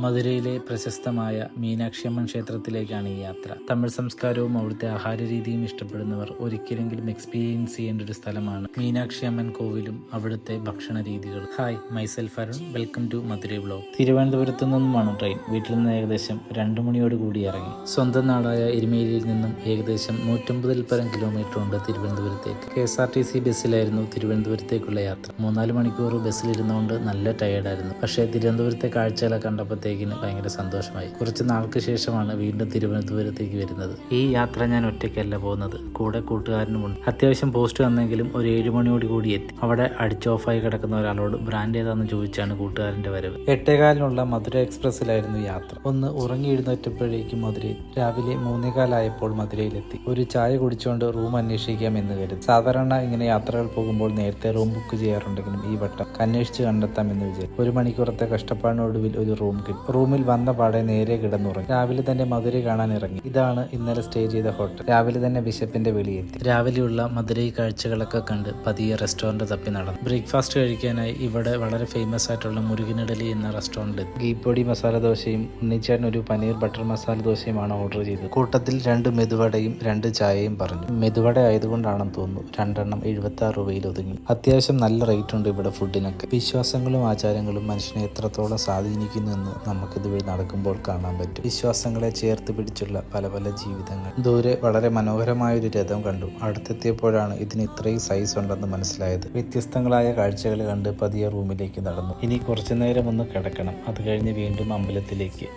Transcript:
മധുരയിലെ പ്രശസ്തമായ മീനാക്ഷിയമ്മൻ ക്ഷേത്രത്തിലേക്കാണ് ഈ യാത്ര. തമിഴ് സംസ്കാരവും അവിടുത്തെ ആഹാര രീതിയും ഇഷ്ടപ്പെടുന്നവർ ഒരിക്കലെങ്കിലും എക്സ്പീരിയൻസ് ചെയ്യേണ്ട ഒരു സ്ഥലമാണ് മീനാക്ഷിയമ്മൻ കോവിലും അവിടുത്തെ ഭക്ഷണ രീതികളും. Hi, myself Arun, welcome to Madurai vlog. തിരുവനന്തപുരത്തു നിന്നുമാണ് ട്രെയിൻ. വീട്ടിൽ നിന്ന് ഏകദേശം 2 മണിയോട് കൂടി ഇറങ്ങി. സ്വന്തം നാടായ എരുമേലിയിൽ നിന്നും ഏകദേശം 150 പരം കിലോമീറ്റർ ഉണ്ട് തിരുവനന്തപുരത്തേക്ക്. KSRTC ബസ്സിലായിരുന്നു തിരുവനന്തപുരത്തേക്കുള്ള യാത്ര. 3-4 മണിക്കൂർ ബസ്സിലിരുന്നുകൊണ്ട് നല്ല ടയേർഡായിരുന്നു. പക്ഷേ തിരുവനന്തപുരത്തെ കാഴ്ചകളെ കണ്ടപ്പോൾ ഭയങ്കര സന്തോഷമായി. കുറച്ച് നാൾക്ക് ശേഷമാണ് വീണ്ടും തിരുവനന്തപുരത്തേക്ക് വരുന്നത്. ഈ യാത്ര ഞാൻ ഒറ്റയ്ക്കല്ല പോകുന്നത്, കൂടെ കൂട്ടുകാരനുമുണ്ട്. അത്യാവശ്യം പോസ്റ്റ് വന്നെങ്കിലും ഒരു 7 മണിയോട് കൂടി എത്തി. അവിടെ അടിച്ച് ഓഫായി കിടക്കുന്ന ഒരാളോട് ബ്രാൻഡ് ഏതാണെന്ന് ചോദിച്ചാണ് കൂട്ടുകാരന്റെ വരവ്. 8:15 മധുര എക്സ്പ്രസ്സിലായിരുന്നു യാത്ര. ഒന്ന് ഉറങ്ങി എഴുന്നേറ്റപ്പോഴേക്കും മധുരയിൽ. രാവിലെ 3:15 മധുരയിലെത്തി. ഒരു ചായ കുടിച്ചുകൊണ്ട് റൂം അന്വേഷിക്കാമെന്ന് കരുതി. സാധാരണ ഇങ്ങനെ യാത്രകൾ പോകുമ്പോൾ നേരത്തെ റൂം ബുക്ക് ചെയ്യാറുണ്ടെങ്കിലും ഈ വട്ടം അന്വേഷിച്ച് കണ്ടെത്താമെന്ന് വിചാരിച്ചു. 1 മണിക്കൂറത്തെ കഷ്ടപ്പാടിനൊടുവിൽ ഒരു റൂം കിട്ടി. റൂമിൽ വന്ന പാടെ നേരെ കിടന്നുറങ്ങി. രാവിലെ തന്നെ മധുരൈ കാണാൻ ഇറങ്ങി. ഇതാണ് ഇന്നലെ സ്റ്റേ ചെയ്ത ഹോട്ടൽ. രാവിലെ തന്നെ വിശപ്പിന്റെ വെളിയെത്തി. രാവിലെയുള്ള മധുരൈ കാഴ്ചകളൊക്കെ കണ്ട് പതിയെ റെസ്റ്റോറന്റ് തപ്പി നടന്നു. ബ്രേക്ക്ഫാസ്റ്റ് കഴിക്കാനായി ഇവിടെ വളരെ ഫേമസ് ആയിട്ടുള്ള മുരുകനിഡലി എന്ന റെസ്റ്റോറന്റിൽ ഗീപ്പൊടി മസാല ദോശയും ഉണ്ണിച്ചേട്ടൻ ഒരു പനീർ ബട്ടർ മസാല ദോശയുമാണ് ഓർഡർ ചെയ്തത്. കൂട്ടത്തിൽ 2 മെതുവടയും 2 ചായയും പറഞ്ഞു. മെതുവട ആയതുകൊണ്ടാണെന്ന് തോന്നുന്നു 2 എണ്ണം 76 രൂപയിൽ ഒതുങ്ങി. അത്യാവശ്യം നല്ല റേറ്റ് ഉണ്ട് ഇവിടെ ഫുഡിനൊക്കെ. വിശ്വാസങ്ങളും ആചാരങ്ങളും മനുഷ്യനെ എത്രത്തോളം സ്വാധീനിക്കുന്നു എന്ന് നമുക്കിതുവഴി നടക്കുമ്പോൾ കാണാൻ പറ്റും. വിശ്വാസങ്ങളെ ചേർത്ത് പിടിച്ചുള്ള പല പല ജീവിതങ്ങൾ. ദൂരെ വളരെ മനോഹരമായൊരു രഥം കണ്ടു. അടുത്തെത്തിയപ്പോഴാണ് ഇതിന് ഇത്രയും സൈസ് ഉണ്ടെന്ന് മനസ്സിലായത്. വ്യത്യസ്തങ്ങളായ കാഴ്ചകൾ കണ്ട് പതിയെ റൂമിലേക്ക് നടന്നു. ഇനി കുറച്ചു നേരം ഒന്ന് കിടക്കണം. അത് കഴിഞ്ഞ് വീണ്ടും അമ്പലത്തിലേക്ക്.